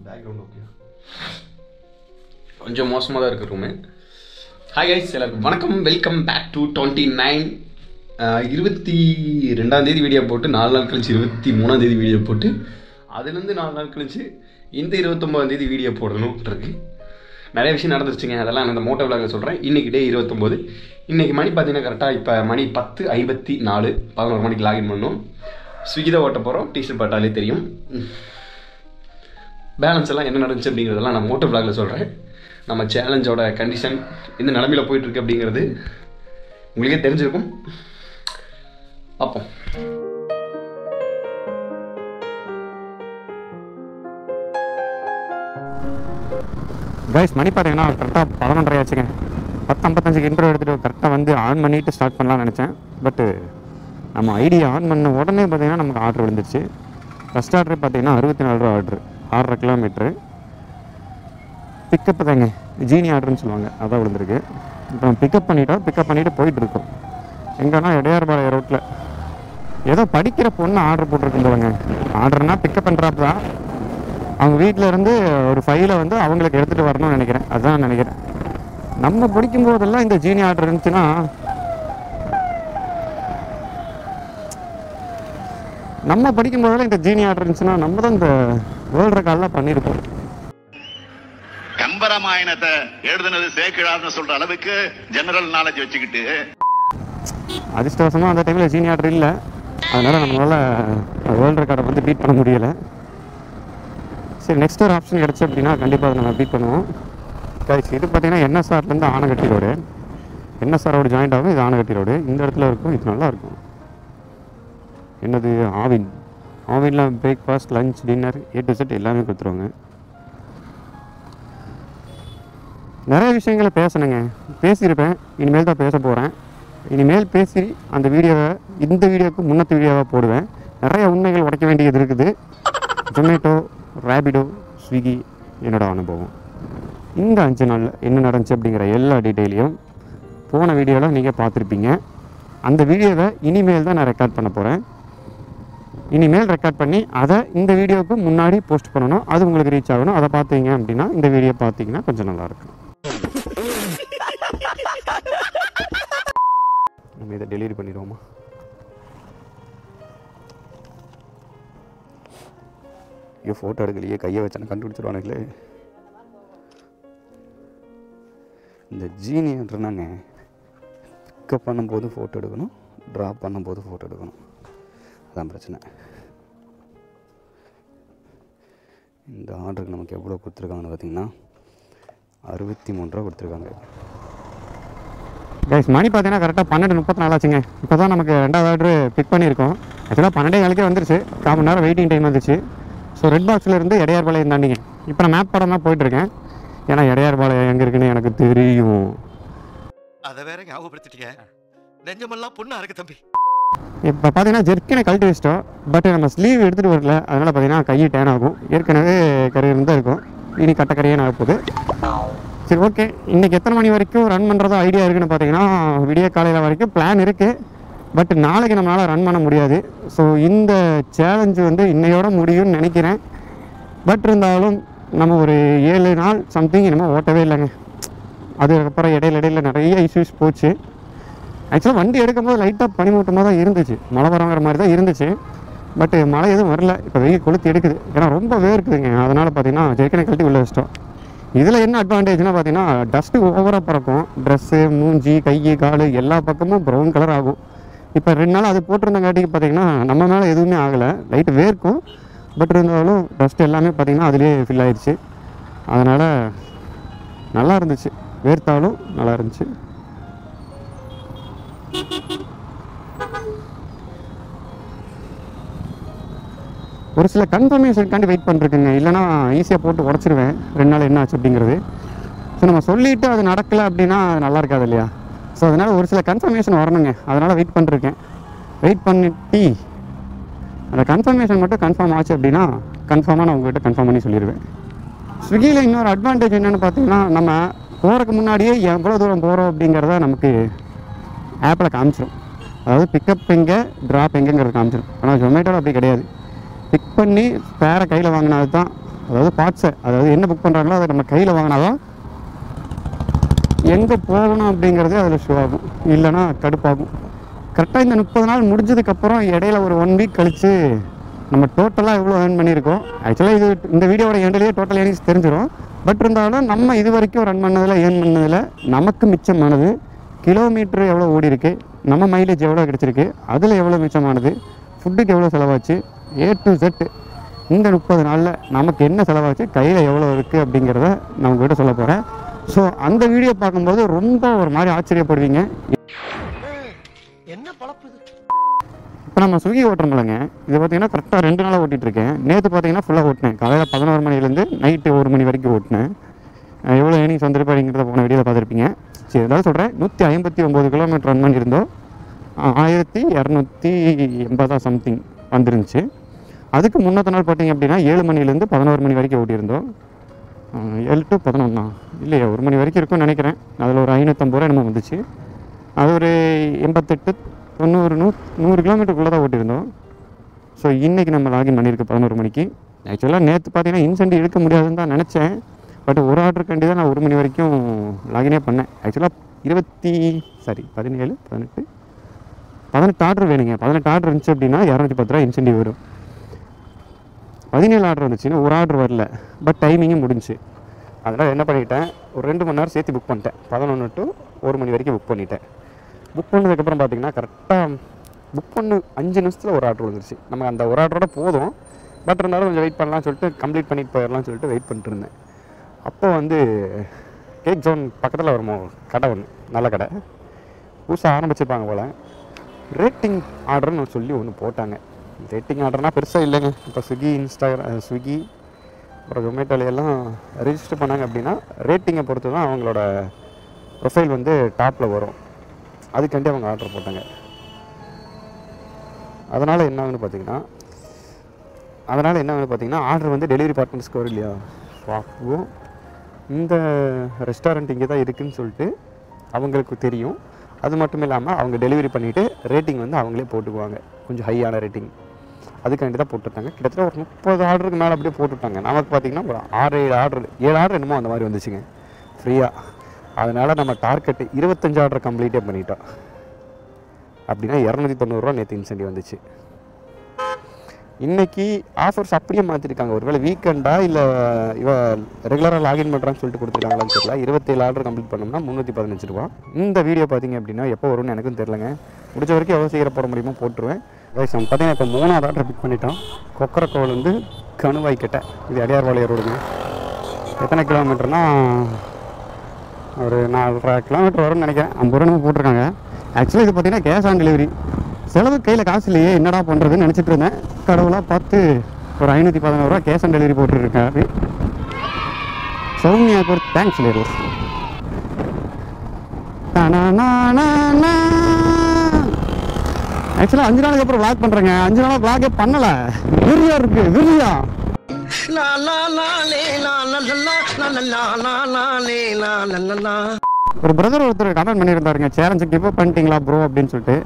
Background okay, கொஞ்சம் மோசமாக தான் இருக்குது ரூமு. ஹாய் கைஸ், எல்லாருக்கும் வணக்கம். Welcome back to 29. 22ஆம் வீடியோ போட்டு 4 நாள் கழிச்சு 23ஆம் வீடியோ போட்டு அதுலேருந்து 4 நாள் கழிச்சு இந்த 29ஆம் வீடியோ போடணுன்ருக்கு. நிறைய விஷயம் நடந்துருச்சுங்க, அதெல்லாம் நான் இந்த மோட்டோ விளாகில் சொல்கிறேன். இன்றைக்கி டே 29. இன்றைக்கி மணி பார்த்தீங்கன்னா கரெக்டாக இப்போ மணி 10:54, 11 மணிக்கு லாகின் பண்ணோம். ஸ்விக்கி தான் ஓட்ட போகிறோம். டீஷர்ட் பார்த்தாலே தெரியும். பேலன்ஸ் எல்லாம் என்ன நடந்துச்சு அப்படிங்கிறதெல்லாம் நான் மோட்டோ விளாகில் சொல்கிறேன். நம்ம சேலஞ்சோட கண்டிஷன் எந்த நிலமையில் போயிட்டுருக்கு அப்படிங்கிறது உங்களுக்கே தெரிஞ்சிருக்கும். பார்ப்போம். கைஸ், மணி பார்த்தீங்கன்னா கரெக்டாக 11:30 ஆச்சுங்க. 10:55 இன்ட்ரோ எடுத்துகிட்டு கரெக்டாக வந்து ஆன் பண்ணிவிட்டு ஸ்டார்ட் பண்ணலாம்னு நினச்சேன். பட்டு நம்ம ஐடியா ஆன் பண்ண உடனே பார்த்தீங்கன்னா நமக்கு ஆர்டர் விழுந்துருச்சு. ஃபஸ்ட் ஆர்டர் பார்த்தீங்கன்னா 64 ரூபா ஆர்டரு, 6.5 கிலோமீட்ரு. பிக்கப் தாங்க, ஜீனி ஆர்டர்னு சொல்லுவாங்க, அதான் விழுந்திருக்கு. இப்போ பிக்கப் பண்ணிவிட்டு போயிட்டுருக்கோம். எங்கன்னா இடையார்பாளைய ரோட்டில் ஏதோ படிக்கிற பொண்ணு ஆர்டர் போட்டிருக்கும் போலங்க. ஆர்டர்னால் பிக்கப் பண்ணுறாப்பு தான். அவங்க வீட்டில் இருந்து ஒரு ஃபைலை வந்து அவங்களுக்கு எடுத்துகிட்டு வரணும்னு நினைக்கிறேன். அதுதான் நினைக்கிறேன். நம்ம படிக்கும்போதெல்லாம் இந்த ஜீனி ஆர்டர் இருந்துச்சுன்னா நம்ம தான் இந்த வேர்ல்டு ரெக்கார்ட்லாம் பண்ணியிருப்போம். கம்பராமாயணத்தை எழுதுனது சேக்கிழார்னு சொல்ற அளவுக்கு ஜெனரல் நாலேஜ் வச்சுக்கிட்டு அதிர்ஷ்டவசமாக அந்த டைமில் ஜீனி ஆர்டர் இல்லை. அதனால் நம்மளால் வேர்ல்டு ரெக்கார்டை வந்து பீட் பண்ண முடியலை. சரி, நெக்ஸ்ட் ஒரு ஆப்ஷன் கிடச்சி அப்படின்னா கண்டிப்பாக அதை நம்ம பீட் பண்ணுவோம். கைஸ், இது பார்த்தீங்கன்னா என்எஸ்ஆர்லேருந்து ஆனகட்டி ரோடு. என்எஸ்ஆரோடு ஜாயிண்ட் ஆகும். இது ஆனகட்டி ரோடு. இந்த இடத்துல இருக்கும். இது நல்லாயிருக்கும். என்னது, ஆவினில் breakfast, lunch, dinner, A to Z எல்லாமே கொடுத்துருவாங்க. நிறைய விஷயங்களை பேசணுங்க, பேசியிருப்பேன். இனிமேல் தான் பேச போகிறேன். இனிமேல் பேசி அந்த வீடியோவை இந்த வீடியோவுக்கு முன்னத்து வீடியோவாக போடுவேன். நிறைய உண்மைகள் உடைக்க வேண்டியது இருக்குது. ஜொமேட்டோ, ரேபிடோ, ஸ்விக்கி என்னோட அனுபவம். இந்த 5 நாளில் என்ன நடந்துச்சு அப்படிங்கிற எல்லா டீட்டெயிலையும் போன வீடியோவில் நீங்கள் பார்த்துருப்பீங்க. அந்த வீடியோவை இனிமேல் தான் நான் ரெக்கார்ட் பண்ண போகிறேன். இனிமேல் ரெக்கார்ட் பண்ணி அதை இந்த வீடியோவுக்கு முன்னாடி போஸ்ட் பண்ணணும். அது உங்களுக்கு ரீச் ஆகணும். அதை பார்த்தீங்க அப்படின்னா இந்த வீடியோ பார்த்தீங்கன்னா கொஞ்சம் நல்லாயிருக்கும். நம்ம இதை டெலிவரி பண்ணிடுவோமா? ஐயோ, ஃபோட்டோ எடுக்கலையே, கையை வச்சானு கண்டுபிடிச்சிடுவானுங்களே. இந்த ஜீனியன்றாங்க, பிக்கப் பண்ணும்போது ஃபோட்டோ எடுக்கணும், ட்ராப் பண்ணும்போது ஃபோட்டோ எடுக்கணும். அதான் பிரச்சனை. இந்த ஆர்டருக்கு நமக்கு எவ்வளோ கொடுத்துருக்காங்கன்னு பார்த்தீங்கன்னா 63 ரூபா கொடுத்துருக்காங்க. கைஸ், மணி பார்த்தீங்கன்னா கரெக்டாக 12:34 ஆச்சுங்க. இப்போ தான் நமக்கு 2வது ஆர்டரு பிக் பண்ணியிருக்கோம். ஆக்சுவலாக 12:15 வந்துருச்சு. 1/4 மணி நேரம் வெயிட்டிங் டைம் வந்துச்சு. ஸோ ரெட் பாக்ஸில் இருந்து இடையார்பாளையம் தாண்டிங்க. இப்போ நான் மேப் படம் தான் போயிட்டுருக்கேன். ஏன்னா இடையார்பாளையம் எங்கே இருக்குன்னு எனக்கு தெரியும். அதை வேற ஞாபகப்படுத்திட்டீங்க. நெஞ்சமெல்லாம் பொண்ணா இருக்கு தம்பி. இப்போ பார்த்தீங்கன்னா ஜெர்க்கினை கழட்டி வச்சிட்டோம். பட் நம்ம ஸ்லீவ் எடுத்துகிட்டு வரல. அதனால் பார்த்தீங்கன்னா கை டேன் ஆகும். ஏற்கனவே கரையிருந்து தான் இருக்கும். இனி கரையான் ஆக போகுது. சரி, ஓகே. இன்றைக்கி எத்தனை மணி வரைக்கும் ரன் பண்ணுறதோ ஐடியா இருக்குதுன்னு பார்த்தீங்கன்னா விடிய காலையில் வரைக்கும் பிளான் இருக்குது. பட் நாளைக்கு நம்மளால் ரன் பண்ண முடியாது. ஸோ இந்த சேலஞ்சு வந்து இன்னையோட முடியும்னு நினைக்கிறேன். பட் இருந்தாலும் நம்ம ஒரு 7 நாள் சம்திங் நம்ம ஓட்டவே இல்லைங்க. அதுக்கப்புறம் இடையில நிறைய இஷ்யூஸ் போச்சு. ஆக்சுவலாக வண்டி எடுக்கும்போது லைட்டாக பனிமூட்டமாக தான் இருந்துச்சு. மழை வரங்கிற மாதிரி தான் இருந்துச்சு. பட் மழை எதுவும் வரல. இப்போ வெயில் கொளுத்து எடுக்குது. ஏன்னா ரொம்ப வேர்க்குதுங்க. அதனால் பார்த்தீங்கன்னா ஜெர்க்கினை கழட்டி உள்ள வச்சிட்டோம். இதில் என்ன அட்வான்டேஜ்னால் பார்த்தீங்கன்னா டஸ்ட்டு ஓவராக பறக்கும். ட்ரெஸ்ஸு, மூஞ்சி, கை, கால் எல்லா பக்கமும் ப்ரௌன் கலர் ஆகும். இப்போ 2 நாள் அது போட்டிருந்தங்காட்டிக்கு பார்த்தீங்கன்னா நம்ம மேலே எதுவுமே ஆகலை. லைட்டு வேர்க்கும். பட் இருந்தாலும் டஸ்ட் எல்லாமே பார்த்தீங்கன்னா அதிலே ஃபில் ஆயிடுச்சு. அதனால் நல்லா இருந்துச்சு. வேர்த்தாலும் நல்லா இருந்துச்சு. ஒரு சில கன்ஃபர்மேஷனுக்காண்டி வெயிட் பண்ணிருக்குங்க. இல்லைனா ஈஸியாக போட்டு உடச்சிருவேன் 2 நாள் என்ன ஆச்சு அப்படிங்கிறது. ஸோ நம்ம சொல்லிவிட்டு அது நடக்கலை அப்படின்னா நல்லா இருக்காது இல்லையா? ஸோ அதனால் ஒரு சில கன்ஃபர்மேஷன் வரணுங்க. அதனால் வெயிட் பண்ணிருக்கேன். வெயிட் பண்ணிட்டு அந்த கன்ஃபர்மேஷன் மட்டும் கன்ஃபார்ம் ஆச்சு அப்படின்னா கன்ஃபார்மாக நான் உங்கள்கிட்ட கன்ஃபார்ம் பண்ணி சொல்லிடுவேன். ஸ்விக்கியில் இன்னொரு அட்வான்டேஜ் என்னென்னு பார்த்தீங்கன்னா நம்ம போகிறதுக்கு முன்னாடியே எவ்வளோ தூரம் போகிறோம் அப்படிங்கிறத நமக்கு ஆப்பில் காமிச்சிடும். அதாவது பிக்கப் எங்கே, ட்ராப் எங்கேங்கிறது காமிச்சிடும். ஆனால் ஜொமேட்டோவில் அப்படி கிடையாது. பிக் பண்ணி ஸ்பேரை கையில் வாங்கினது தான் அதாவது பார்ட்ஸை, அதாவது என்ன புக் பண்ணுறாங்களோ அதை நம்ம கையில் வாங்கினாதான் எங்கே போகணும் அப்படிங்கிறதே அதில் ஷோ ஆகும், இல்லைன்னா கடுப்பாகும். கரெக்டாக இந்த 30 நாள் முடிஞ்சதுக்கப்புறம் இடையில ஒரு 1 வீக் கழித்து நம்ம டோட்டலாக எவ்வளோ ஏர்ன் பண்ணியிருக்கோம். ஆக்சுவலாக இது இந்த வீடியோட எண்ட்லேயே டோட்டல் ஏர்னிங்ஸ் தெரிஞ்சிடும். பட் இருந்தாலும் நம்ம இது வரைக்கும் ரன் பண்ணதில் ஏர்ன் பண்ணதில் நமக்கு மிச்சமானது, கிலோமீட்ரு எவ்வளோ ஓடி இருக்கு, நம்ம மைலேஜ் எவ்வளோ கிடச்சிருக்கு, அதில் எவ்வளோ மிச்சமானது, ஃபுட்டுக்கு எவ்வளோ செலவாச்சு, A to Z இந்த 30 நாளில் நமக்கு என்ன செலவாச்சு, கையில் எவ்வளோ இருக்குது அப்படிங்கிறத நான் உங்கள்கிட்ட சொல்ல போகிறேன். ஸோ அந்த வீடியோ பார்க்கும்போது ரொம்ப ஒரு மாதிரி ஆச்சரியப்படுவீங்க. என்ன பழப்பு இது? இப்போ நம்ம ஸ்விக்கி ஓட்டுறோம்லங்க, இது பார்த்தீங்கன்னா கரெக்டாக 2 நாளாக ஓட்டிகிட்ருக்கேன். நேற்று பார்த்தீங்கன்னா ஃபுல்லாக ஓட்டினேன். காலையில் 11 மணிலேருந்து நைட்டு 1 மணி வரைக்கும் ஓட்டினேன். எவ்வளோ ஏர்னிங்ஸ் வந்துருப்பா அப்படிங்கிறத போன வீடியோவில் பார்த்துருப்பீங்க. சரி, ஏதாவது சொல்கிறேன், 159 கிலோமீட்டர் ரன் பண்ணியிருந்தோம். 1280 சம்திங் வந்துருந்துச்சு. அதுக்கு முன்னத்த நாள் பார்த்தீங்க அப்படின்னா 7 மணிலேருந்து 11 மணி வரைக்கும் ஓட்டியிருந்தோம். 7 to 11 இல்லையா, 1 மணி வரைக்கும் இருக்கும்னு நினைக்கிறேன். அதில் ஒரு 550 ரூபா என்னமோ வந்துச்சு. அது ஒரு 88 90 100 கிலோமீட்டருக்குள்ளே தான் ஓட்டியிருந்தோம். ஸோ இன்றைக்கி நம்ம லாகின் பண்ணியிருக்கு 11 மணிக்கு. ஆக்சுவலாக நேற்று பார்த்தீங்கன்னா இன்சென்டிவ் எடுக்க முடியாதுன்னு தான் நினச்சேன். பட் ஒரு ஆர்டருக்காண்டி தான் நான் 1 மணி வரைக்கும் லாகினே பண்ணேன். ஆக்சுவலாக 18 ஆர்டர் வேணுங்க. 18 ஆர்டர் இருந்துச்சு அப்படின்னா 210 ரூபா இன்சென்டிவ் வரும். 17 ஆர்டர் வந்துச்சுன்னா ஒரு ஆர்டர் வரல, பட் டைமிங்கும் முடிஞ்சு. அதனால் என்ன பண்ணிட்டேன், ஒரு 2 மணி நேரம் சேர்த்து புக் பண்ணிட்டேன். 11 to 1 மணி வரைக்கும் புக் பண்ணிட்டேன். புக் பண்ணதுக்கப்புறம் பார்த்தீங்கன்னா கரெக்டாக புக் பண்ணு 5 நிமிஷத்தில் ஒரு ஆர்டர் வந்துருச்சு. நமக்கு அந்த ஒரு ஆர்டரோட போதும், பட் இருந்தாலும் கொஞ்சம் வெயிட் பண்ணலாம்னு சொல்லிட்டு கம்ப்ளீட் பண்ணிட்டு போயிடலாம்னு சொல்லிட்டு வெயிட் பண்ணிட்டு இருந்தேன். அப்போ வந்து கேக் ஜோன் பக்கத்தில் வருமோ கடை ஒன்று, நல்ல கடை, புதுசாக ஆரம்பிச்சிருப்பாங்க போல். ரேட்டிங் ஆர்டர்னு சொல்லி ஒன்று போட்டாங்க. ரேட்டிங் ஆர்டர்னால் பெருசாக இல்லைங்க. இப்போ ஸ்விக்கி அப்புறம் ஜொமேட்டோலையெல்லாம் ரிஜிஸ்டர் பண்ணாங்க அப்படின்னா ரேட்டிங்கை பொறுத்து தான் அவங்களோட ப்ரொஃபைல் வந்து டாப்பில் வரும். அதுக்காண்டி அவங்க ஆர்டர் போட்டாங்க. அதனால் என்ன ஆகுன்னு பார்த்தீங்கன்னா ஆர்டர் வந்து டெலிவரி பார்ட்னர்ஸ்க்கு வரும் இல்லையா. அப்போ இந்த ரெஸ்டாரண்ட் இங்கே தான் இருக்குதுன்னு சொல்லிட்டு அவங்களுக்கு தெரியும். அது மட்டும் இல்லாமல் அவங்க டெலிவரி பண்ணிவிட்டு ரேட்டிங் வந்து அவங்களே போட்டுக்குவாங்க, கொஞ்சம் ஹையான ரேட்டிங். அதுக்காண்டி தான் போட்டுட்டாங்க. கிட்டத்தட்ட ஒரு 30 ஆர்டருக்கு மேலே அப்படியே போட்டுவிட்டாங்க. நமக்கு பார்த்திங்கன்னா ஒரு 7 ஆர்டர் என்னமோ அந்த மாதிரி வந்துச்சுங்க ஃப்ரீயாக. அதனால் நம்ம டார்கெட்டு 25 ஆர்டர் கம்ப்ளீட்டே பண்ணிட்டோம். அப்படின்னா 290 ரூபா நேற்று இன்சென்டிவ் வந்துச்சு. இன்றைக்கி ஆஃபர்ஸ் அப்படியே மாற்றிருக்காங்க. ஒருவேளை வீக்கெண்டா இல்லை ரெகுலராக லாகின் பண்ணுறான்னு சொல்லிட்டு கொடுத்துருக்காங்களான்னு தெரியல. 27 ஆர்டர் கம்ப்ளீட் பண்ணோம்னா 315 ரூபா. இந்த வீடியோ பார்த்திங்க அப்படின்னா எப்போ வரும்னு எனக்கும் தெரிலங்க. முடிஞ்ச வரைக்கும் எவ்வளோ சீக்கிரம் போட முடியுமோ போட்டுருவேன். பார்த்தீங்கன்னா இப்போ 3ஆவது ஆர்டர் பிக் பண்ணிட்டோம். கொக்கரக்கோவில் வந்து கணுவாய் கிட்ட, இது அடியார்பாளையம் ரோடுங்க. எத்தனை கிலோமீட்டர்னால் ஒரு 4.5 கிலோமீட்டர் வரும்னு நினைக்கிறேன். 50 ரூபா போட்டிருக்காங்க. ஆக்சுவலாக இது பார்த்தீங்கன்னா கேஷ் ஆன் டெலிவரி. செலவு கையில் காசு இல்லையே, என்னடா பண்ணுறதுன்னு நினச்சிட்டு இருந்தேன். கடவுளாக பார்த்து ஒரு 511 ரூபா கேஷ் ஆன் டெலிவரி போட்டுருக்காரு. சௌமியாவுக்கு ஒரு தேங்க்ஸ் சொல்லிடுவோம். ஆக்சுவலாக 5 நாளுக்கு அப்புறம் விளாக் பண்ணுறேங்க. 5 நாளாக விளாகே பண்ணலை. விரியா இருக்கு, விரியா. ஒரு பிரதர் ஒருத்தர் கமெண்ட் பண்ணியிருந்தாருங்க, சேலஞ்சை கிவ் அப் பண்ணிட்டீங்களா ப்ரோ அப்படின்னு சொல்லிட்டு.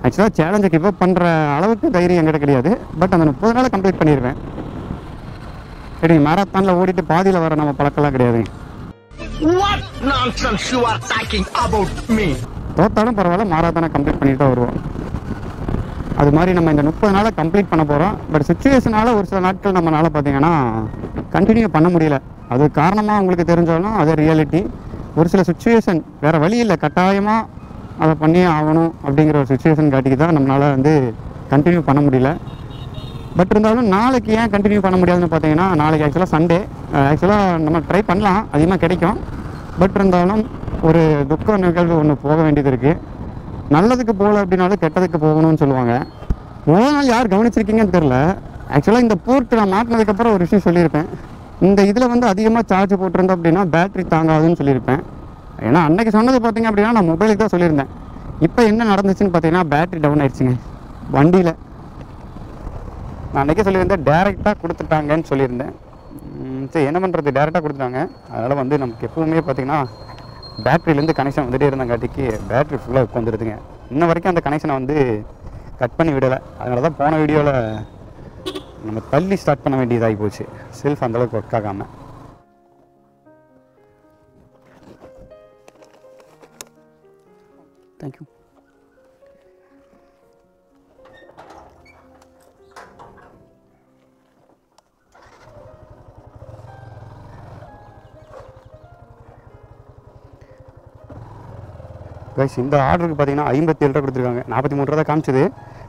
ஆக்சுவலாக சேலஞ்சை கிவ் அப் பண்ணுற அளவுக்கு தைரியம் என்கிட்ட கிடையாது. பட் அந்த 30 நாளை கம்ப்ளீட் பண்ணிடுவேன். சரி, மேரத்தானில் ஓடிட்டு பாதியில் வர நம்ம பழக்கம்லாம் கிடையாது. தோத்தாலும் பரவாயில்ல, மாராத்தானை கம்ப்ளீட் பண்ணிட்டு தான் வருவோம். அது மாதிரி நம்ம இந்த 30 நாளை கம்ப்ளீட் பண்ண போகிறோம். பட் சுச்சுவேஷனால் ஒரு சில நாட்கள் நம்மளால் பார்த்தீங்கன்னா கண்டினியூ பண்ண முடியல. அது காரணமாக உங்களுக்கு தெரிஞ்சாலும் அது ரியாலிட்டி. ஒரு சில சுச்சுவேஷன் வேறு வழி இல்லை, கட்டாயமாக அதை பண்ணியே ஆகணும் அப்படிங்கிற ஒரு சுச்சுவேஷன் காட்டிக்கு தான் நம்மளால் வந்து கண்டினியூ பண்ண முடியல. பட் இருந்தாலும் நாளைக்கு ஏன் கண்டினியூ பண்ண முடியாதுன்னு பார்த்தீங்கன்னா, நாளைக்கு ஆக்சுவலாக சண்டே. ஆக்சுவலாக நம்ம ட்ரை பண்ணலாம், அதிகமாக கிடைக்கும். பட் இருந்தாலும் ஒரு துக்க நிகழ்வு ஒன்று போக வேண்டியது இருக்குது. நல்லதுக்கு போகல அப்படின்னாலும் கெட்டதுக்கு போகணும்னு சொல்லுவாங்க. முதல் நாள் யார் கவனிச்சிருக்கீங்கன்னு தெரில. ஆக்சுவலாக இந்த போர்ட்டு நான் மாட்டினதுக்கப்புறம் ஒரு விஷயம் சொல்லியிருப்பேன். இந்த இதில் வந்து அதிகமாக சார்ஜ் போட்டிருந்தோம் அப்படின்னா பேட்ரி தாங்காதுன்னு சொல்லியிருப்பேன். ஏன்னா அன்றைக்கி சொன்னது பார்த்திங்க அப்படின்னா நான் மொபைலுக்கு தான் சொல்லியிருந்தேன். இப்போ என்ன நடந்துச்சுன்னு பார்த்தீங்கன்னா பேட்ரி டவுன் ஆகிடுச்சிங்க வண்டியில். நான் அன்றைக்கே சொல்லியிருந்தேன் டேரெக்டாக கொடுத்துட்டாங்கன்னு சொல்லியிருந்தேன். சரி, என்ன பண்ணுறது, டேரெக்டாக கொடுத்துட்டாங்க. அதனால் வந்து நமக்கு எப்போவுமே பார்த்திங்கன்னா பேட்ரிலேருந்து கனெக்ஷன் வந்துகிட்டே இருந்தங்காட்டிக்கு பேட்ரி ஃபுல்லாக உட்காந்துருதுங்க. இன்ன வரைக்கும் அந்த கனெக்ஷனை வந்து கட் பண்ணி விடலை. அதனால தான் போன வீடியோவில் நம்ம தள்ளி ஸ்டார்ட் பண்ண வேண்டியதாகி போச்சு. செல்ஃப் அந்தளவுக்கு ஒர்க் ஆகாமல். தேங்க்யூ. கைஸ், இந்த ஆர்டருக்கு பார்த்தீங்கன்னா 57 ரூபா கொடுத்துருக்காங்க. 43 ரூபா தான் காமிச்சது.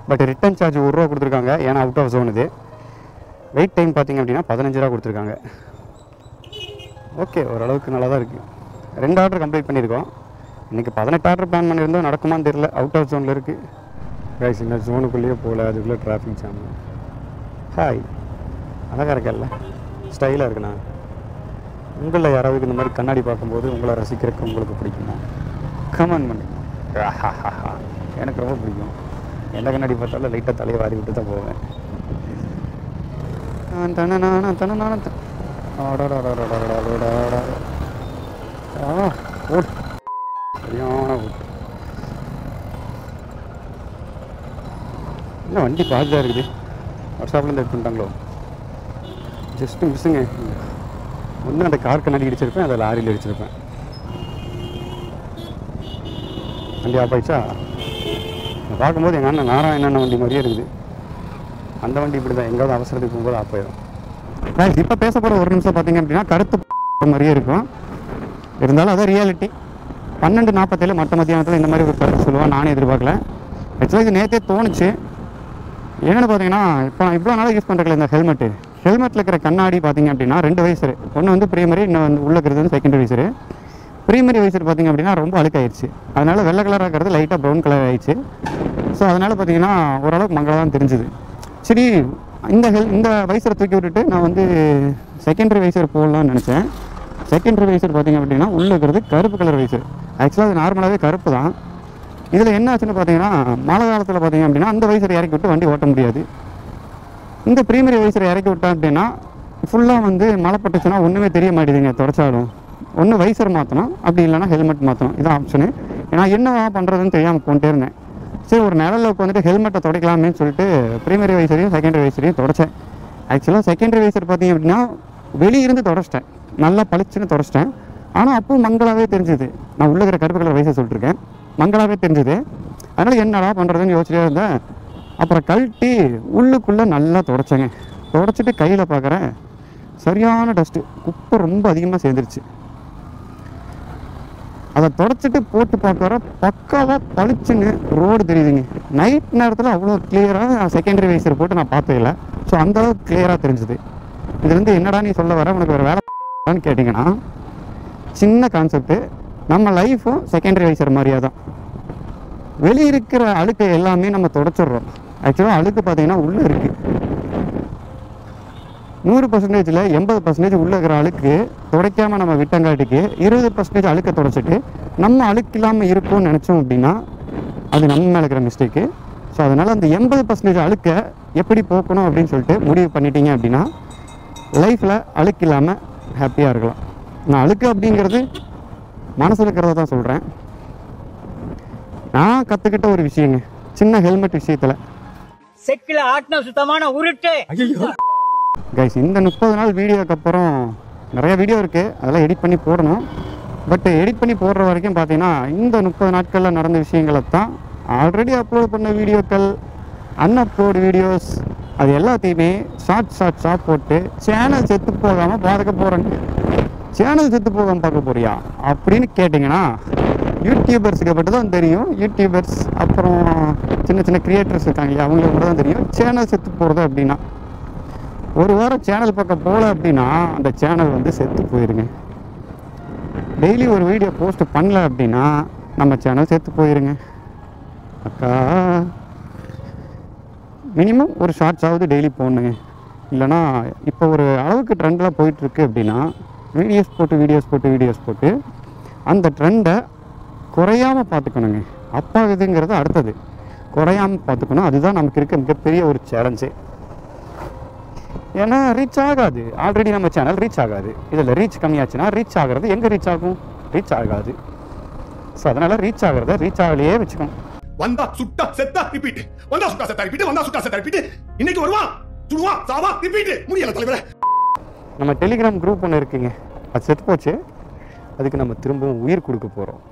பட் ரிட்டர்ன் சார்ஜ் 1 ரூபா கொடுத்துருக்காங்க. ஏன்னா அவுட் ஆஃப் ஜோன் இது. வெயிட் டைம் பார்த்தீங்க அப்படின்னா 15 ரூபா கொடுத்துருக்காங்க. ஓகே, ஓரளவுக்கு நல்லா தான் இருக்குது. 2 ஆர்டர் கம்ப்ளீட் பண்ணியிருக்கோம். இன்றைக்கி 18 ஆர்டர் பிளான் பண்ணியிருந்தோம், நடக்குமான்னு தெரியல. அவுட் ஆஃப் ஜோனில் இருக்குது. கைஸ், இந்த ஜோனுக்குள்ளேயே போகல, அதுக்குள்ளே டிராஃபிக் ஜாம். ஹாய், அழகாக இருக்கல்ல, ஸ்டைலாக இருக்குண்ணா. உங்களில் யாராவது இந்த மாதிரி கண்ணாடி பார்க்கும்போது உங்களை ரசிக்கிறதுக்கு உங்களுக்கு பிடிக்குமா? கமெண்ட் பண்ணுங்க. எனக்கு ரொம்ப பிடிக்கும். எந்த கண்ணாடி பார்த்தாலும் லைட்டாக தலையை வாரி விட்டு தான் போவேன். சரியான என்ன வண்டி பாதியாக இருக்குது. ஒர்க் ஷாப்லேருந்து எடுத்து பண்ணிட்டாங்களோ? ஜஸ்ட்டு மிஸ்ஸுங்க. ஒன்று அந்த கார் கண்ணாடி அடிச்சிருப்பேன், அதை லாரியில் அடிச்சிருப்பேன். வண்டி ஆஃப் ஆயிடுச்சா? பார்க்கும்போது எங்கள் அண்ணன் நாராயணன் வண்டி மாதிரியே இருக்குது. அந்த வண்டி இப்படி தான் எங்கேயாவது அவசரத்துக்கு போகும்போது ஆஃப் ஆயிடும். இப்போ பேச போகிற ஒரு நிமிஷம் பார்த்தீங்க அப்படின்னா கருத்து மாதிரியே இருக்கும். இருந்தாலும் அதான் ரியாலிட்டி. 12:47 மற்ற மத்தியானத்தில் இந்த மாதிரி ஒரு கருத்து சொல்லுவான். நானே எதிர்பார்க்கல. ஆக்சுவலாக இது நேற்றே தோணுச்சு. என்னென்னு பார்த்தீங்கன்னா, இப்போ நான் இவ்வளோ நாளாக யூஸ் பண்ணுறதுல இந்த ஹெல்மெட்டில் இருக்கிற கண்ணாடி பார்த்தீங்க அப்படின்னா 2 வைசரு. ஒன்று வந்து ப்ரைமரி, இன்னும் வந்து உள்ளே இருக்கிறது வந்து செகண்டரி வைசரு. ப்ரீமரி வைசர் பார்த்திங்க அப்படின்னா ரொம்ப அழுக்காயிடுச்சு. அதனால் வெள்ளை கலராக இருக்கிறது லைட்டாக ப்ரௌன் கலர் ஆகிடுச்சு. ஸோ அதனால் பார்த்திங்கன்னா ஓரளவுக்கு மங்களாக தான் தெரிஞ்சுது. சரி, இந்த வைசரை தூக்கி விட்டுட்டு நான் வந்து செகண்டரி வைசர் போடலான்னு நினச்சேன். செகண்டரி வைசர் பார்த்திங்க அப்படின்னா உள்ளே இருக்கிறது கருப்பு கலர் வைசர். ஆக்சுவலாக அது நார்மலாகவே கருப்பு தான். இதில் என்ன ஆச்சுன்னு பார்த்தீங்கன்னா, மழை காலத்தில் பார்த்திங்க அப்படின்னா அந்த வைசரை இறக்கி விட்டு வண்டி ஓட்ட முடியாது. இந்த ப்ரீமரி வைசரை இறக்கி விட்டேன் அப்படின்னா ஃபுல்லாக வந்து மழை பட்டுச்சுன்னா ஒன்றுமே தெரிய மாட்டேதுங்க. தொடச்சாலும் ஒன்று வைசர் மாற்றணும், அப்படி இல்லைனா ஹெல்மெட் மாற்றணும். இதான் ஆப்ஷனு. ஏன்னா என்ன பண்ணுறதுன்னு தெரியாமல் போன்ட்டே இருந்தேன். சரி, ஒரு நிழலில் உட்காந்துட்டு ஹெல்மெட்டை துடைக்கலாமேன்னு சொல்லிட்டு ப்ரீமரி வைசரையும் செகண்டரி வைசரையும் தொடச்சேன். ஆக்சுவலாக செகண்டரி வைசர் பார்த்திங்க அப்படின்னா வெளியிருந்து தொடச்சிட்டேன், நல்லா பளிச்சுன்னு தொடச்சிட்டேன். ஆனால் அப்பவும் மங்களாகவே தெரிஞ்சுது. நான் உள்ள இருக்கிற கருப்பு கலர் வைசர் சொல்லிட்டுருக்கேன், மங்களாகவே தெரிஞ்சுது. அதனால் என்னடா பண்ணுறதுன்னு யோசிச்சுட்டே இருந்தேன். அப்புறம் கழட்டி உள்ளுக்குள்ளே நல்லா தொடச்சேங்க. தொடச்சிட்டு கையில் பார்க்குறேன், சரியான டஸ்ட்டு, குப்பை ரொம்ப அதிகமாக சேர்ந்துருச்சு. அதை தொடச்சிட்டு போட்டு பார்க்குற பக்காவாக பளிச்சுன்னு ரோடு தெரியுதுங்க. நைட் நேரத்தில் அவ்வளோ கிளியராக செகண்டரி வைசர் போட்டு நான் பார்த்ததில்லை. ஸோ அந்தளவுக்கு கிளியராக தெரிஞ்சுது. இதுலேருந்து என்னடா நீ சொல்ல வர, உனக்கு ஒரு வேலைன்னு கேட்டிங்கன்னா, சின்ன கான்செப்ட்டு. நம்ம லைஃப்பும் செகண்டரி வைசர் மாதிரியே தான். வெளியே இருக்கிற அழுக்கை எல்லாமே நம்ம தொடச்சிடுறோம். ஆக்சுவலாக அழுக்கு பார்த்தீங்கன்னா உள்ளே இருக்குது. 100%ல் 80% உள்ளே இருக்கிற அழுக்கு துடைக்காமல் நம்ம விட்டங்காட்டிக்கு 20% அழுக்கை துடைச்சிட்டு நம்ம அழுக்கு இல்லாமல் இருக்கும்னு நினச்சோம் அப்படின்னா அது நம்ம மேலே இருக்கிற மிஸ்டேக்கு. ஸோ அதனால் அந்த 80% அழுக்கை எப்படி போக்கணும் அப்படின்னு சொல்லிட்டு முடிவு பண்ணிட்டீங்க அப்படின்னா லைஃப்பில் அழுக்கு இல்லாமல் ஹாப்பியாக இருக்கலாம். நான் அழுக்கு அப்படிங்கிறது மனசில் இருக்கிறத தான் சொல்கிறேன். நான் கற்றுக்கிட்ட ஒரு விஷயங்க, சின்ன ஹெல்மெட் விஷயத்தில். செக்கில் ஆட்டின சுத்தமான உருட்டு. கைஸ், இந்த 30 நாள் வீடியோக்கு அப்புறம் நிறைய வீடியோ இருக்குது, அதெல்லாம் எடிட் பண்ணி போடணும். பட் எடிட் பண்ணி போடுற வரைக்கும் பார்த்தீங்கன்னா இந்த 30 நாட்களில் நடந்த விஷயங்களை தான் ஆல்ரெடி அப்லோட் பண்ண வீடியோக்கள், அன்அப்லோடு வீடியோஸ், அது எல்லாத்தையுமே ஷார்ட்ஸாக போட்டு சேனல் செத்து போகாமல் பார்க்க போகிறேங்க. சேனல் செத்து போகாமல் பார்க்க போறியா அப்படின்னு கேட்டிங்கன்னா யூடியூபர்ஸுக்கு மட்டும் தான் தெரியும். யூடியூபர்ஸ் அப்புறம் சின்ன சின்ன கிரியேட்டர்ஸ் இருக்காங்க இல்லையா, அவங்களுக்கு மட்டும் தான் தெரியும் சேனல் செத்து போகிறது அப்படின்னா. ஒரு வாரம் சேனல் பக்கம் போகல அப்படின்னா அந்த சேனல் வந்து செத்து போயிருங்க. டெய்லி ஒரு வீடியோ போஸ்ட் பண்ணல அப்படின்னா நம்ம சேனல் செத்து போயிருங்க. அக்கா, மினிமம் ஒரு ஷார்ட்ஸாவது டெய்லி போடணுங்க. இல்லைனா இப்போ ஒரு அளவுக்கு ட்ரெண்டில் போயிட்டுருக்கு அப்படின்னா வீடியோஸ் போட்டு அந்த ட்ரெண்டை குறையாமல் பார்த்துக்கணுங்க. அப்பாகுதுங்கிறது அடுத்தது, குறையாமல் பார்த்துக்கணும். அதுதான் நமக்கு இருக்க மிகப்பெரிய ஒரு சேலஞ்சே. ஏன்னா ரீச் ஆகாது, ஆல்ரெடி நம்ம சேனல் ரீச் ஆகாது. இதில் ரீச் கம்மியாச்சுன்னா ரீச் ஆகிறது எங்கே ரீச் ஆகும்? ரீச் ஆகாது. ஸோ அதனால் ரீச் ஆகிறத ரீச் ஆகலையே வச்சுக்கணும். வந்தா சுட்டா செத்தா ரிப்பீட், வந்தா சுட்டா செத்தா ரிப்பீட், வந்தா சுட்டா செத்தா ரிப்பீட். இன்னைக்கு வருவான், நம்ம டெலிகிராம் குரூப் ஒன்று இருக்குங்க, அது செத்து போச்சு. அதுக்கு நம்ம திரும்பவும் உயிர் கொடுக்க போகிறோம்.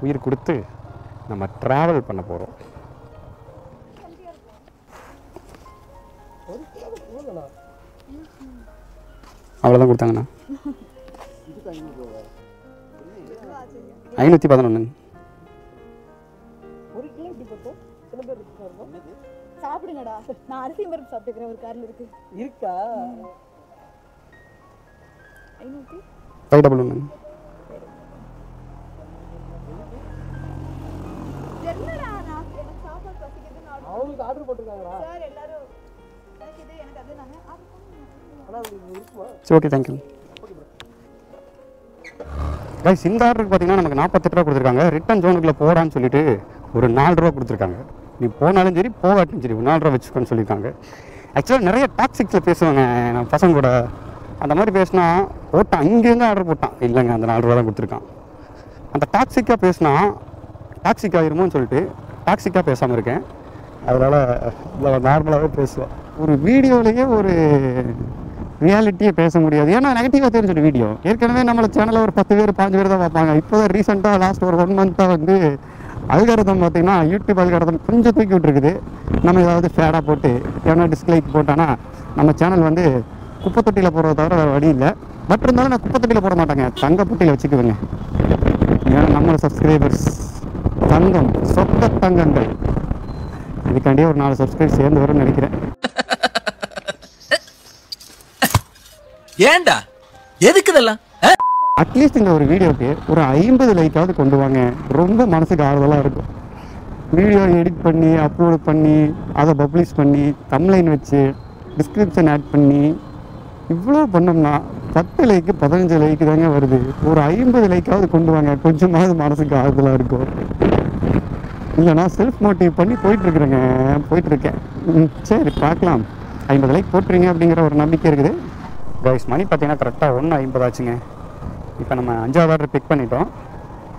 உயிர் கொடுத்து நம்ம ட்ராவல் பண்ண போகிறோம். அவ்வளோதான் கொடுத்தாங்கண்ணா. 511. சாப்பிடுங்கடா, நான் அரிசி பருப்பு சாப்பிட்டுக்கிறேன். ஒரு கார்ல இருக்கு இருக்கா 511. என்னடா நான் எனக்கு சாப்பாடு பசிக்குது. அவங்களுக்கு ஆர்டர் போட்டுருக்காங்கடா சார். எல்லாரும் எனக்கு இது எனக்கு அது நாங்க ஆர்டர் பண்ணுங்க. ஆனா உங்களுக்கு இருக்குமா? சரி, ஓகே, தேங்க்யூ கைஸ். இந்த ஆர்டருக்கு பார்த்தீங்கன்னா நமக்கு 48 ரூபா கொடுத்துருக்காங்க. ரிட்டன் ஜோனுக்குள்ளே போடான்னு சொல்லிட்டு ஒரு 4 ரூபா கொடுத்துருக்காங்க. நீ போனாலும் சரி போகாட்டியும் சரி 4 ரூபா வச்சுக்கோன்னு சொல்லியிருக்காங்க. ஆக்சுவலாக நிறைய டாக்ஸிக்ஸில் பேசுவாங்க நான் பசங்க கூட. அந்த மாதிரி பேசினா போட்டான், இங்கேருந்து ஆர்டர் போட்டான். இல்லைங்க, அந்த 4 ரூபா தான் கொடுத்துருக்கான். அந்த டாக்ஸிக்காக பேசினா டாக்ஸிக் ஆகிருமோன்னு சொல்லிட்டு டாக்ஸிக்காக பேசாமல் இருக்கேன். அதனால் நார்மலாகவே பேசுவேன். ஒரு வீடியோலேயே ஒரு ரியாலிட்டியே பேச முடியாது. ஏன்னா நெகட்டிவாக தெரிஞ்சுட்டு வீடியோ ஏற்கனவே நம்மளை சேனலில் ஒரு 10 பேர் 5 பேர் தான் பார்ப்பாங்க. இப்போ தான் ரீசெண்டாக லாஸ்ட் ஒரு 1 மந்த்தாக வந்து அல்காரிதம் பார்த்திங்கன்னா யூடியூப் அல்காரிதம் கொஞ்சம் தூக்கி விட்டுருக்குது. நம்ம ஏதாவது ஃபேடாக போட்டு ஏன்னா டிஸ்லைக் போட்டோன்னா நம்ம சேனல் வந்து குப்பை தொட்டியில் போடுறத தவிர வேறு வழி இல்லை. பட் இருந்தாலும் நான் குப்பை தொட்டியில் போட மாட்டேங்க, தங்க பொட்டியில் வச்சுக்குவேங்க. ஏன்னா நம்மளோட சப்ஸ்கிரைபர்ஸ் தங்கம், சொந்த தங்கங்கள். இதுக்காண்டியே ஒரு 4 சப்ஸ்கிரைப் சேர்ந்து வரும்னு நினைக்கிறேன். ஏண்டா எதுக்கு இதெல்லாம்? அட்லீஸ்ட் இந்த ஒரு வீடியோக்கு ஒரு 50 லைக்காவது கொண்டு வாங்க. ரொம்ப மனசுக்கு ஆறுதலாக இருக்கும். வீடியோ எடிட் பண்ணி அப்லோட் பண்ணி அதை பப்ளிஷ் பண்ணி தம்ப்லைன் வச்சு டிஸ்கிரிப்ஷன் ஆட் பண்ணி இவ்வளோ பண்ணோம்னா 10 லைக்கு 15 லைக்கு தாங்க வருது. ஒரு 50 லைக்காவது கொண்டு வாங்க, கொஞ்சமாவது மனசுக்கு ஆறுதலாக இருக்கும். இல்லைனா செல்ஃப் மோட்டிவ் பண்ணி போயிட்டுருக்கேன். சரி பார்க்கலாம். 50 லைக் போட்டுருங்க அப்படிங்கிற ஒரு நம்பிக்கை இருக்குது. கைஸ் மணி பார்த்தீங்கன்னா கரெக்டாக 1:50 ஆச்சுங்க. இப்போ நம்ம 5வது ஆர்டர் பிக் பண்ணிட்டோம்.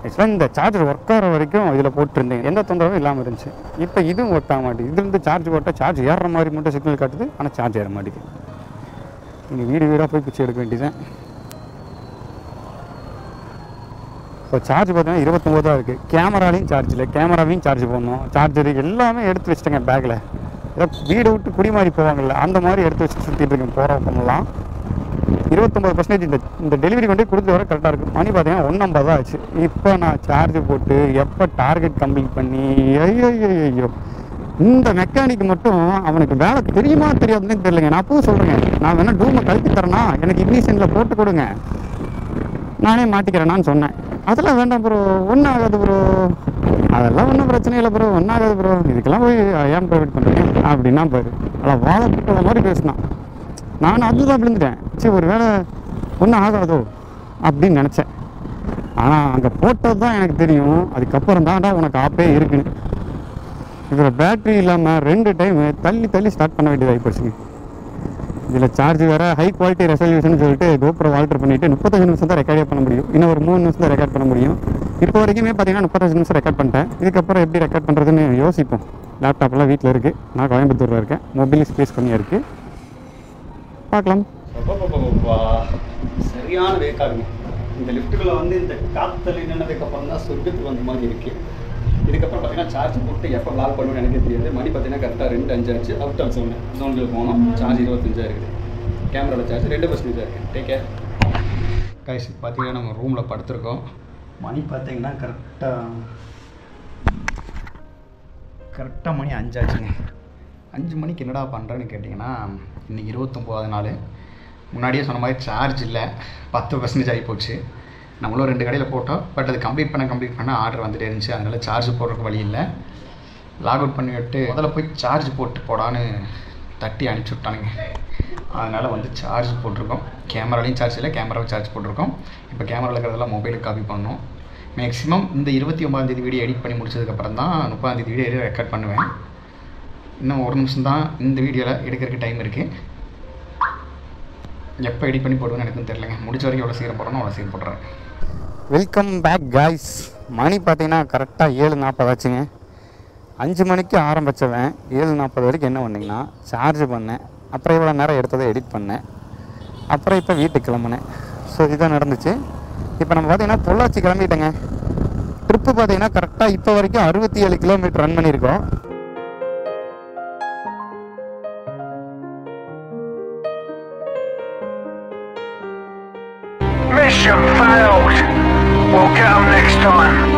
ஆக்சுவலாக இந்த சார்ஜர் ஒர்க் ஆகிற வரைக்கும் இதில் போட்டுருந்தேன், எந்த தொந்தரவும் இல்லாமல் இருந்துச்சு. இப்போ இதுவும் ஒர்க் ஆக மாட்டேங்குது. இதுலேருந்து சார்ஜ் போட்டால் சார்ஜ் ஏறுற மாதிரி மட்டும் சிக்னல் காட்டுது, ஆனால் சார்ஜ் ஏற மாட்டேங்குது. இங்கே வீடாக போய் பிச்சை எடுக்க வேண்டியதான். இப்போ சார்ஜ் பார்த்தீங்கன்னா 29 தான் இருக்குது. கேமராலையும் சார்ஜ் இல்லை, கேமராவையும் சார்ஜ் பண்ணணும். சார்ஜரு எல்லாமே எடுத்து வச்சுட்டேங்க பேக்கில். ஏதோ வீடு விட்டு குடிமாறி போவாங்கள்ல அந்த மாதிரி எடுத்து வச்சுட்டு சுற்றிட்டு இருக்கேன். போகிற பண்ணலாம் 29% இந்த டெலிவரி கொண்டு கொடுத்து வர கரெக்டாக இருக்குது. மணி பார்த்தீங்கன்னா 1:50 தான் ஆச்சு. இப்போ நான் சார்ஜ் போட்டு எப்போ டார்கெட் கம்ப்ளீட் பண்ணி ஐயோ இந்த மெக்கானிக் மட்டும் அவனுக்கு வேலை தெரியுமா தெரியாதுன்னு தெரியலைங்க. நான் அப்பவும் சொல்கிறேங்க, நான் வேணால் டூமை கழட்டி தரேன்னா எனக்கு இக்னிஷனில் போட்டு கொடுங்க, நானே மாட்டிக்கிறேன்னான்னு சொன்னேன். அதெல்லாம் வேண்டாம் ப்ரோ, ஒன்றும் ஆகாது ப்ரோ, அதெல்லாம் ஒன்றும் பிரச்சனை இல்லை ப்ரோ, ஒன்றும் ஆகாது ப்ரோ, இதுக்கெல்லாம் போய் ஏன் ப்ரைவேட் பண்ணுறேன் அப்படின்னா பாரு. அதெல்லாம் வாழை போட்ட மாதிரி பேசினான். நான் அதுதான் விழுந்துட்டேன். சரி ஒரு வேளை ஒன்றும் ஆகாதோ அப்படின்னு நினச்சேன். ஆனால் அங்கே போட்டது தான் எனக்கு தெரியும். அதுக்கப்புறம் தான்டா உனக்கு ஆப்பே இருக்குன்னு. இதில் பேட்ரி இல்லாமல் 2 டைம் தள்ளி ஸ்டார்ட் பண்ண வேண்டியதாகி போச்சுங்க. இதில் சார்ஜ் வேறு ஹை குவாலிட்டி ரெசல்யூஷன் சொல்லிட்டு கோப்ரோ ஆல்டர் பண்ணிவிட்டு 35 நிமிஷம் தான் ரெக்கார்டே பண்ண முடியும். இன்னும் ஒரு 3 நிமிஷம் தான் ரெக்கார்ட் பண்ண முடியும். இப்போ வரைக்குமே பார்த்தீங்கன்னா 35 நிமிஷம் ரெக்கார்ட் பண்ணிட்டேன். இதுக்கப்புறம் எப்படி ரெக்கார்ட் பண்ணுறதுன்னு யோசிப்போம். லேப்டாப்லாம் வீட்டில் இருக்குது, நான் கோயம்புத்தூரில் இருக்கேன். மொபைல் ஸ்பேஸ் கம்மியாக இருக்குது, பார்க்கலாம். சரியான வேக்காருங்க. இந்த லிஃப்ட்டுக்குள்ளே வந்து இந்த காற்றல் நின்னதுக்கப்புறம் தான் சொர்க்கத்துக்கு வந்த மாதிரி இருக்குது. இதுக்கப்புறம் பார்த்தீங்கன்னா சார்ஜ் போட்டு எப்போ லாக் பண்ணுவோன்னு எனக்கே தெரியாது. மணி பார்த்தீங்கன்னா கரெக்டாக 2:05 ஆச்சு. அவுட் ஆஃப் ஜோனுக்கு போனோம். சார்ஜ் 25 இருக்குது. கேமராவில் சார்ஜ் 2% இருக்குது. Take care guys. பார்த்தீங்கன்னா நம்ம ரூமில் படுத்துருக்கோம். மணி பார்த்தீங்கன்னா கரெக்டாக மணி 5 ஆச்சுங்க. 5 மணிக்கு என்னடா பண்ணுறேன்னு கேட்டிங்கன்னா, இன்றைக்கி 29வது நாள். முன்னாடியே சொன்ன மாதிரி சார்ஜ் இல்லை, 10% ஆகி போச்சு. நம்மளும் 2 கடையில் போட்டோம். பட் அது கம்ப்ளீட் பண்ண ஆர்டர் வந்துட்டே இருந்துச்சு. அதனால் சார்ஜ் போடுறதுக்கு வழி இல்லை. லாக் அவுட் பண்ணி விட்டு முதல்ல போய் சார்ஜ் போட்டு போடான்னு தட்டி அனுப்பிச்சி விட்டானுங்க. அதனால் வந்து சார்ஜ் போட்டிருக்கோம். கேமராலையும் சார்ஜ் இல்லை, கேமராவும் சார்ஜ் போட்டிருக்கோம். இப்போ கேமராவில் இருக்கிறதெல்லாம் மொபைலுக்கு காப்பி பண்ணணும். மேக்ஸிமம் இந்த 29ஆம் தேதி வீடியோ எடிட் பண்ணி முடிச்சதுக்கப்புறம் தான் 30ஆம் தேதி வீடியோ ரெக்கார்ட் பண்ணுவேன். இன்னும் 1 நிமிஷம் தான் இந்த வீடியோவில் எடுக்கிறதுக்கு டைம் இருக்குது. எப்போ எடிட் பண்ணி போடுவேன்னு எனக்கும் தெரியலைங்க. முடிச்ச வரைக்கும் எவ்வளோ சீக்கிரம் போடணும் அவ்வளோ சீக்கிரம் போடுறேன். Welcome back guys. மணி பார்த்தீங்கன்னா கரெக்டாக 7:40 ஆச்சுங்க. 5 மணிக்கு ஆரம்பித்தவன் 7:40 வரைக்கும் என்ன பண்ணிங்கன்னா சார்ஜ் பண்ணேன். அப்புறம் இவ்வளோ நேரம் எடுத்ததை எடிட் பண்ணேன். அப்புறம் இப்போ வீட்டுக்கு கிளம்புனேன். ஸோ இதுதான் நடந்துச்சு. இப்போ நம்ம பார்த்தீங்கன்னா பொள்ளாச்சி கிளம்பிட்டேங்க. ட்ரிப்பு பார்த்தீங்கன்னா கரெக்டாக இப்போ வரைக்கும் 67 கிலோமீட்டர் ரன் பண்ணியிருக்கோம். Mission failed. We'll get them next time.